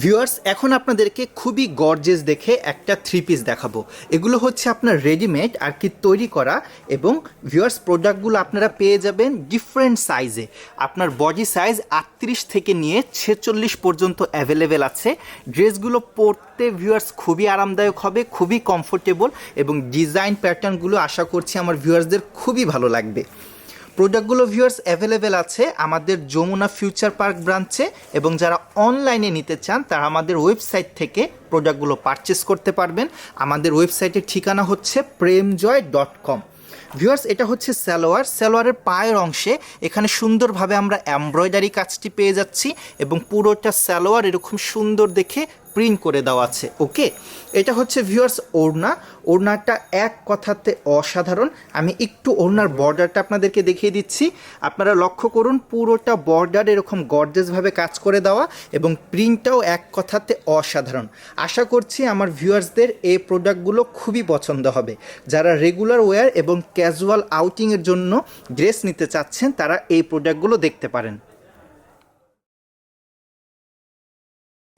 Viewers, এখন আপনাদেরকে খুবই গর্জেস দেখে একটা থ্রি পিস দেখাবো। এগুলো হচ্ছে আপনার রেডিমেড আর কি তৈরি করা, এবং ভিউয়ার্স প্রোডাক্টগুলো আপনারা পেয়ে যাবেন ডিফারেন্ট সাইজে। আপনার বডি সাইজ 38 থেকে নিয়ে 46 পর্যন্ত অ্যাভেলেবেল আছে। ড্রেসগুলো পরতে ভিউয়ার্স খুবই আরামদায়ক হবে, খুবই কমফোর্টেবল, এবং ডিজাইন প্যাটার্নগুলো আশা করছি আমার ভিউয়ার্সদের খুবই ভালো লাগবে। প্রোডাক্টগুলো ভিউয়ার্স অ্যাভেলেবেল আছে আমাদের যমুনা ফিউচার পার্ক ব্রাঞ্চে, এবং যারা অনলাইনে নিতে চান তারা আমাদের ওয়েবসাইট থেকে প্রোডাক্টগুলো পারচেস করতে পারবেন। আমাদের ওয়েবসাইটের ঠিকানা হচ্ছে premjoy.com। ভিউয়ার্স, এটা হচ্ছে সালোয়ারের পায়ের অংশে এখানে সুন্দরভাবে আমরা এমব্রয়ডারি কাজটি পেয়ে যাচ্ছি, এবং পুরোটা সালোয়ার এরকম সুন্দর দেখে প্রিন্ট করে দেওয়া আছে। ওকে, এটা হচ্ছে ভিউয়ার্স ওড়নাটা এক কথাতে অসাধারণ। আমি একটু ওড়নার বর্ডারটা আপনাদেরকে দেখিয়ে দিচ্ছি। আপনারা লক্ষ্য করুন, পুরোটা বর্ডার এরকম গর্জেসভাবে কাজ করে দেওয়া, এবং প্রিন্টটাও এক কথাতে অসাধারণ। আশা করছি আমার ভিউয়ার্সদের এই প্রোডাক্টগুলো খুবই পছন্দ হবে। যারা রেগুলার ওয়্যার এবং ক্যাজুয়াল আউটিংয়ের জন্য ড্রেস নিতে চাচ্ছেন তারা এই প্রোডাক্টগুলো দেখতে পারেন।